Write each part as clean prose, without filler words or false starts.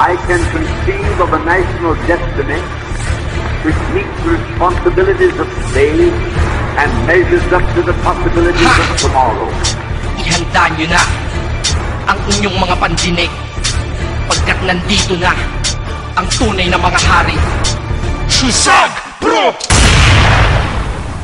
I can conceive of a national destiny which meets the responsibilities of today and measures up to the possibilities of tomorrow. Ihanda nyo na ang inyong mga pandinig pagkat nandito na ang tunay na mga hari. Sagpro!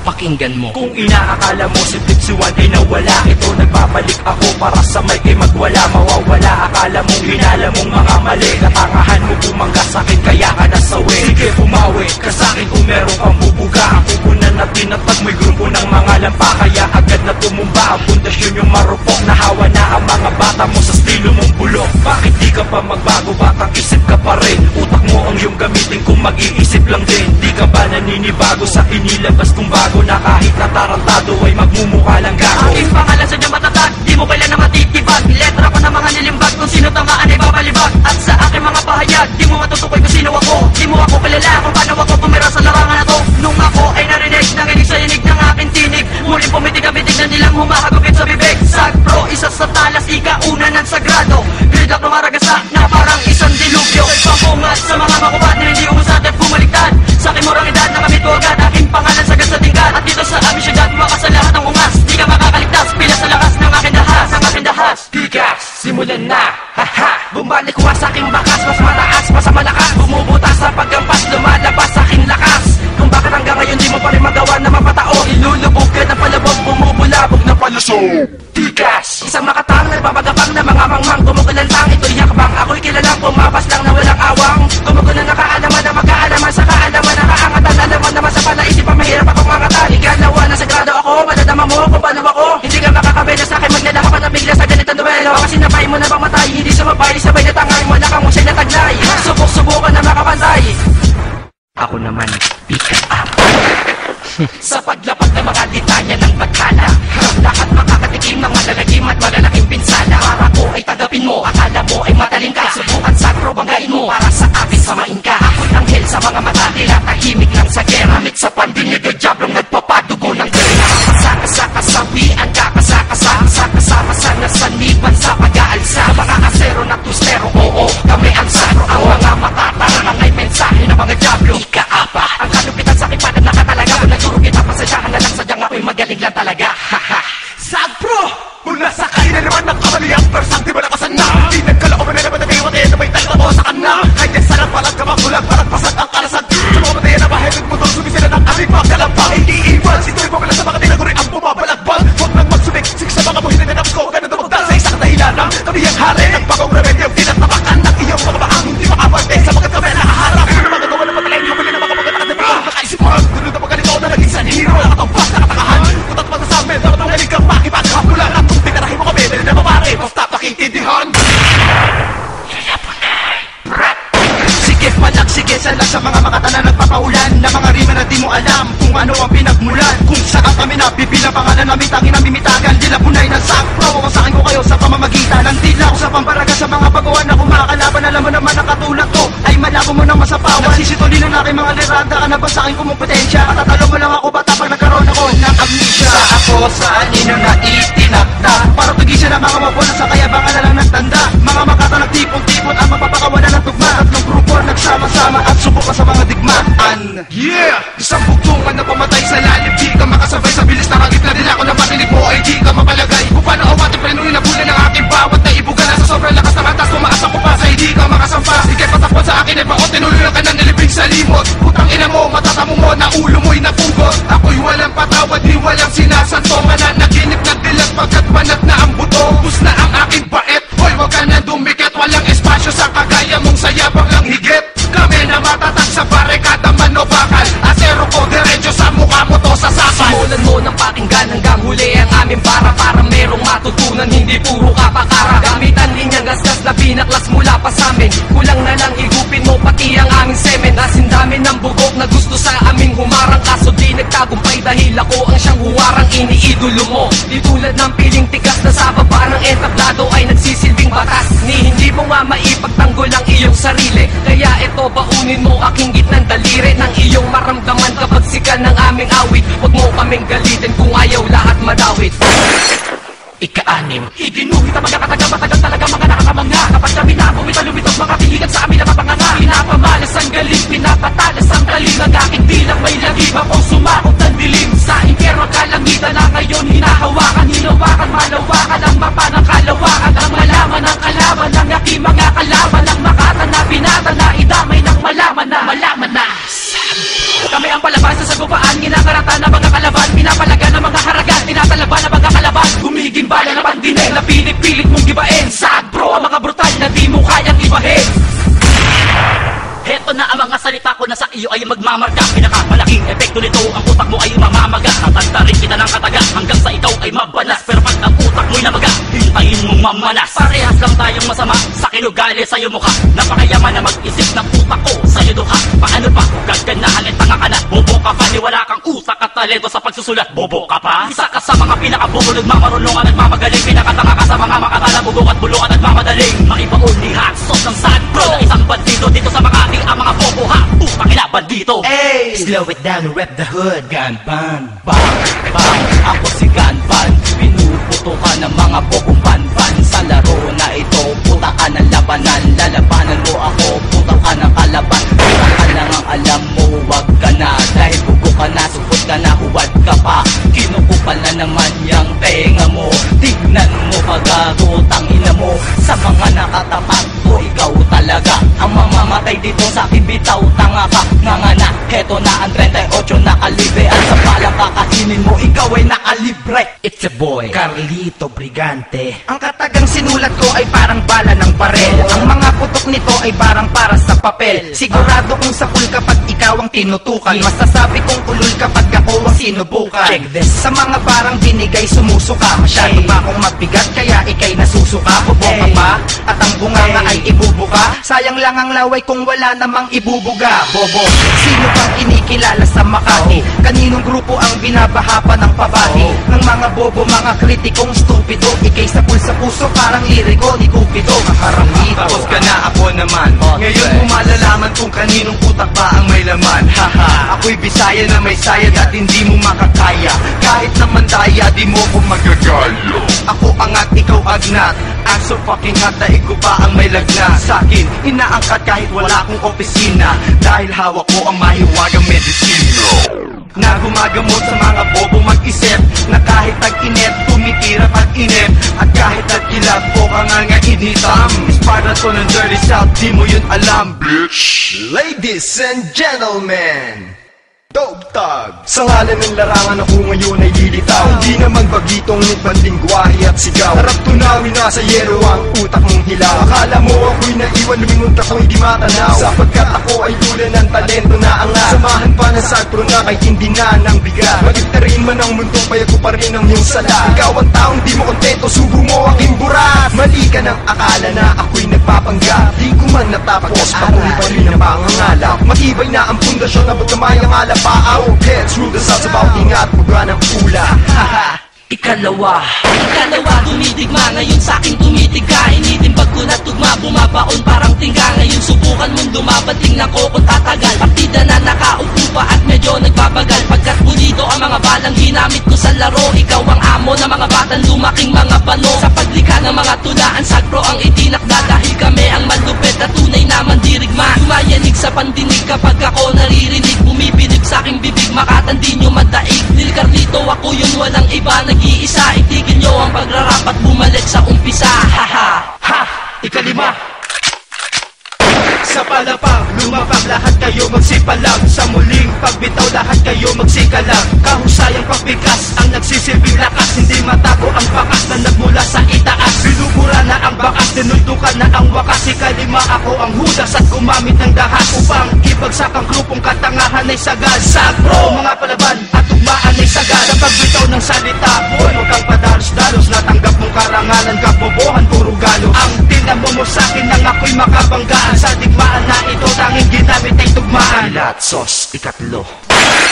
Pakinggan mo. Kung inaakala mo si Flip si Juan ay nawala, ito nagbabalik ako para sa may kay magwala. Mawawala, akala mong hinala mong mga mali. Katangahan mo bumangga sa'kin kaya ka nasawi. Sige pumawi ka sa'kin kung meron kang bubuga. Ang pupunan natin at pag may grupo ng mga lampa, kaya agad na tumumba ang pundasyon yung marupok. Nahawa na ang mga bata mo sa estilo mong bulok. Bakit di ka pa magbago? Batang isip ka pa rin. Utak mo ang iyong gamitin kung mag-iisip lang din. Di ka ba naninibago sa inilabas kong bago na kahit natarantado ay magmumukha lang gago? Aking pangalan sa dyan matatag, di mo kailan na matitibag. Letra ko na mga nilimbag, kung sino tamaan ay babalibag. At sa aking mga pahayag, di mo matutukoy kung sino ako. Di mo ako kilala kung paano ako pumira sa larangan na to. Nung ako ay narinig, nanginig sa inig ng aking tinig. Muling pumitig-amitig na nilang humahagupit sa bibig. Sagpro, isa sa talas, ika-una ng sagrado. Gildak ng maragasa na parang isang dilubyo. Papungat sa mga makupat na hindi umusat at bumaliktad. Sa aking murang edad na kami agad, aking pangalan sagad sa tingkad. At dito sa aming syudad, wakas sa lahat ng ungas. Di ka makakaligtas, pila sa lakas ng aking dahas. Ang aking dahas, tigas, simulan na. Haha, bumalik ko sa aking bakas. Mas mataas, mas malakas. Bumubutas sa paggampas, lumalabas sa aking lakas. Kung bakit hanggang ngayon di mo pa rin magawa na mapatao, ilulubog ka ng palabog, bumubulabog na palusog. Tigas, isang makatang, nagpapagapang na mga mangmang. Kumukulantang, ito'y yakbang. Ako'y kilalang, pumapas lang na walang awang. Kumukulan na kaalaman na magkaalaman sa kaalaman na kaangatan. Alaman naman sa palaisip pa mahirap akong mangatan. Ikalawa na sagrado ako, madadama mo kung paano ako. Hindi ka makakabela sa akin, maglalaka pa na bigla sa ganitong duelo. Kasi napay mo na bang matay, hindi sumabay, sabay na tangay. Wala kang musay na taglay, subok-subukan na makapantay. Ako naman, pick up. Sa paglapag ng mga litanya ng batala, lahat makakatikim ng malalagim at malalaking pinsala. Para ko ay tagapin mo, akala mo ay mataling ka. Subukan sagpro, banggain mo, para sa akin samain ka. Ako'y anghel sa mga mata nila, tahimik lang sa gera. Mit sa pandinig ay diablong nagpapadugo ng gera. Kasakasawian ka, kasakasama sa nasaniban sa pag-aalsa. Mga asero na tustero, oo, kami ang sagpro. Ang mga matatarang ay mensahe ng mga diablo. Ika-apa, ang kalupitan sa aking panad nakatalaga. Kung nagturo kita, pasensyahan na lang, sadyang ako'y magaling lang talaga. Sagpro! Mula sa kaina naman ng kamaliyang persang di ba nakasan na? Di nagkalooban na naman na may wate na may talaga mo sa kana. Kahit yan sarap palang kamakulang parang pasag ang kalasan. Sa mga matayan na bahayag mo doon, sumisila ng aming mga kalampang. Hindi iwan, sito'y pamala sa mga tinaguri ang bumabalagbag. Huwag nang magsumiksik sa mga buhin na namko. Ganun dumagdal sa isang dahilan lang. Kami ang hari ng bagong remedyong tinatapakan ng iyong mga baang hindi makabarte sa mga kamay na haharap. Ano mga gawa ng patayin, huli na mga magkakatabi. Nakaisip mo, tulad na pagkalito na naging sanhiro. Nakatawpas, nakatakahan. Kutat mga sa amin, dapat ang galing kang makipagkapulan. At kung pinarahin mo kami, dali na mapare, basta pakiintindihan. Sige panagsige sa mga makata na nagpapaulan na mga rima na di mo alam kung ano ang pinagmulan. Kung saan kami napipilang pangalan namin tangin na mimitagan. Dila punay ng sagpro, wawasakin ko kayo sa pamamagitan ng tila ko sa pambaraga sa mga pagawa na kumakalaban. Alam mo naman ang katulad ko ay malabo mo ng masapawan. Nagsisituli ng aking mga lirada ka na ba sa aking kumupetensya? Matatalo mo lang ako bata pag nagkaroon ako ng amnesia. Sa ako saan nino na itinakda para tugisin ang mga mabona sa kayabangan na lang nagtanda. Mga makata nagtipon-tipon ang mapapakawalan ng tugma. Tatlong grupo nagsama-sama at subukan sa mga digmaan. Yeah! Isang bugtungan na pamatay sa lalim. Di ka makasabay sa bilis na kagit na nila. Kung napatinig mo ay di ka mapalagay. Kung paano awatin prenuhin na bulan ng aking bawat na ibuga na sa sobrang lakas ng atas. Tumaas ako pa sa hindi ka makasampa. Ikay patakot sa akin ay baot. Tinuloy ka na nilibing sa limot. Putang ina mo, matatamo mo na ulo mo'y napugot. Ako'y walang patawad, di walang sinasanto. Mananaginip na dilat pagkat banat na ang buto. Bus na ang aking bait. Hoy, wag ka na dumikit. Walang espasyo sa kagaya mong sayabang lang higit. Kami na matatag sa barikada man o bakal. Asero ko diretso sa mukha mo to sa sapal. Simulan mo ng pakinggan hanggang huli ang aming para merong matutunan, hindi puro kapakara. Gamitan linyang gasgas na binaklas mula pa sa amin. Kulang na lang higupin mo pati ang aming semen. Nasindami ng bugok na gusto sa aming humarang. Kaso di nagtagumpay dahil ako ang siyang huwarang iniidolo mo. Di tulad ng piling tigas na sa baba ng entablado ay nagsisilbing batas. Ni hindi mo nga maipagtanggol ang iyong sarili. Kaya ito baunin mo aking gitnang daliri ng iyong maramdaman kapag sikan ng aming awit. Huwag mo kaming galitin kung ayaw lahat madawit. Ika-anim, iginuhit ang mga kataga-matagal talaga mga nakakamangha. Kapag kami na bumita lumitos mga piligan sa amin sa iyo ay magmamarka. Pinakamalaking epekto nito, ang utak mo ay mamamaga. Tatantarin kita ng kataga hanggang sa ikaw ay mabanas. Pero pag ang utak mo'y namaga, hintayin mong mamanas. Parehas lang tayong masama sa kinugali sa'yo mukha. Napakayaman na mag-isip ng utak ko sa'yo duha. Paano pa kung gaganahan ay tanga ka na? Bobo ka pa, ni wala kang utak at talento sa pagsusulat. Bobo ka pa? Isa ka sa mga pinakabobo, nagmamarunong at nagmamagaling. Pinakatanga ka sa mga makatala, bubong at bulong at nagmamadaling. Maibaon ni hot sauce ng sad bro na isang bandido dito sa Makati, ang mga bobo ha. Utang ina bandito. Hey, slow it down and rep the hood. Ganban, bang, bang. Ako si Ganban. Pinuputo ka ng mga bobong banban. Sa laro na ito, puta ka ng labanan. Lalabanan mo ako, puta ka ng kalaban. Puta ka lang ang alam mo, wag ka na. Dahil bugo ka na, supot ka na, huwad ka pa. Kinukupal na naman yung tenga mo. Tignan mo kagago, tangina mo. Sa mga nakatapat ko, ikaw talaga ang mamamatay dito sa akin, bitaw, tanga ka. Ngangana, heto na ang 38 na kalibre. At sa palang kakainin mo, ikaw ay nakalibre. It's a boy, Carlito Brigante. Ang katagang sinulat ko ay parang bala ng barel. Ang mga putok nito ay parang para sa papel. Sigurado kung sapul kapag ikaw ang tinutukan. Masasabi kong ulul kapag ako ang sinubukan. Check this. Sa mga barang binigay sumusuka. Masyado pa akong mabigat kaya ikay nasusuka. Bobo ka pa at ang bunganga ay ibubuka. Sayang lang ang laway kung wala namang ibubuga. Bobo, sino pang kinikilala sa Makati? Kaninong grupo ang binabaha ng pabati? Ng mga bobo, mga kritikong stupido. Ikay sa puso parang liriko ni Cupido. Makarangito. Tapos ka na, ako naman. Ngayon mo malalaman kung kaninong utak ba ang may laman. Haha, ako'y Bisaya na may sayad at hindi mo makakaya. Kahit naman daya, di mo ko magagaya. Ako angat, ikaw agnat. I'm so fucking hot, daig ko pa ang may lagnat. Sa'kin, inaangkat kahit wala akong opisina. Dahil hawak ko ang mahiwagang medisina na gumagamot sa mga bobo mag-isip. Na kahit tag-init, tumitira pag-inip. At kahit tag-ilap po ka nga initam. Para to ng Dirty South, di mo yun alam, bitch. Ladies and gentlemen, Dope Thug. Sa ngalan ng larangan ako ngayon ay lilitaw. Di naman bagitong nagpandingwahe at sigaw. Harap tunawin na sa yero ang utak mong hilaw. Akala mo ako'y naiwan, lumingon ako'y di matanaw. Sapagkat ako ay tulan ng talento na angat. Samahan pa ng sagpro na kahit hindi na ng bigat. Magitarin man ang mundo, payag ko pa rin ang iyong sala. Ikaw ang taong di mo kontento, subo mo aking burat. Mali ka ng akala na ako'y nagpapanggap. Di ko man natapos, patuloy pa rin ang pangangalap. Matibay na ang pundasyon, abot kamay ang alap. Heads rule the south, about ingat, buga ng ula. Ikalawa, tumidigma ngayon sa'king tumitig ka. Initimbag ko na tugma, bumabaon parang tingga. Ngayon subukan mong dumabad, tingnan ko kung tatagal. Partida na nakaupo pa at medyo nagbabagal. Pagkat pulido ang mga balang ginamit ko sa laro. Ikaw ang amo ng mga batang lumaking mga bano. Sa paglikha ng mga tulaan, sagpro ang itinakda. Dahil kami ang malupit na tunay na mandirigma. Tumayanig sa pandinig kapag ako naririnig. Bumibinig sa'king bibig, makatandi nyo madaig. Lil Carlito, ako yun, walang iba, nag-iisa. Itigil nyo ang pagrarap at bumalik sa umpisa. Ha! Ikalima. Sa palapag, lumapag, lahat kayo magsipalag. Sa muling pagbitaw, lahat kayo magsikalag. Kahusayang pagbigas ang nagsisilbing lakas. Hindi matago ang bakas na nagmula sa itaas. Binubura na ang bakas, tinuldukan na ang wakas. Ikalima, ako ang hudas at gumamit ng dahas upang ibagsak ang grupong katangahan ay sagad. Sagro, mga palaban at tugmaan ay sagad. Sa pagbitaw ng salita, boy, huwag kang padalos-dalos. Natanggap mong karangalan, kabobohan, puro galo. Ang tinamo mo sa'kin nang ako'y makabanggaan. Sa digmaan na ito, tanging ginamit ay tugmaan. Latsos, ikatlo.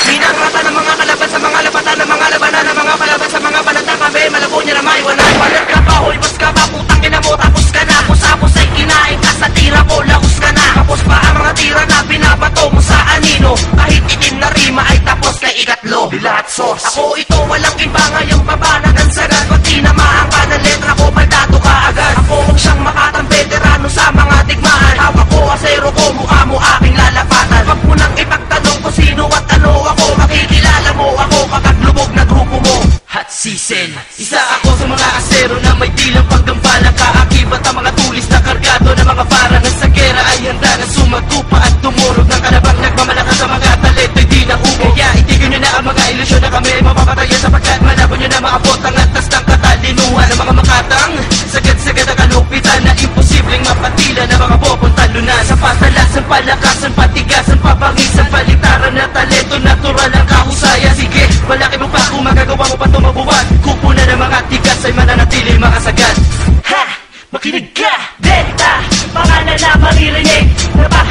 Minangata ng mga kalaban sa mga lapatan ng mga labanan ng mga palaban sa mga balat ng kabe. Malabo niya na maiwanan. Balat ka pa, hulbos ka pa, putang ina mo, tapos ka na. Tapos ay kinain ka sa tira ko, lahos ka na. Tapos pa ang mga tira na binabato mo sa anino. Kahit itim na rima ay tapos kay ikatlo. Latsos. Ako ito, walang iba ngayong babanagan sagad. Pag tinamaan ka ng letra ko, paldato ka agad. Ako ang siyang makatang veterano sa mga digmaan. Hawak ko, asero ko, mukha mo aking lalapatan. Wag mo nang ipagtanong ko sino at ano ako. Makikilala mo ako kapag lubog na grupo mo. Hot Season. Isa ako sa mga asero na may dilang paggambala.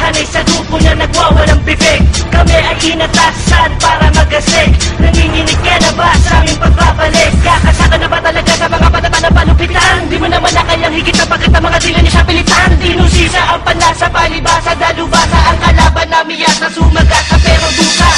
hanay sa grupo na nagwawalang bibig. Kami ay inatasan para magasig. Nanginginig ka na ba sa aming pagbabalik? Kakasaka na ba talaga sa mga patata na palupitan? Di mo naman na kayang higit na pagkat ang mga sila niya siya pilitan. Dinusisa ang panlasa, palibasa, dalubasa. Ang kalaban namin yata sumagasa pero dusa.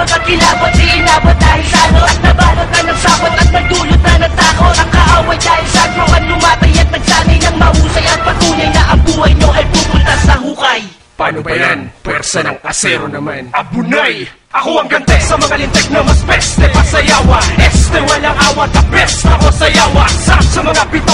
At kilabot, si inabot dahil sa ano. At nabalot na ng sabot at nagdulot na ng takot. Ang kaaway dahil sa tropan lumatay at nagsanay ng mahusay. At patunay na ang buhay nyo ay pupunta sa hukay. Paano ba yan? Pwersa ng asero naman. Abunay! Ako ang gante sa mga lintek na mas peste. Pasayawa, este walang awa, the best. Ako sayawa, sa mga bitaw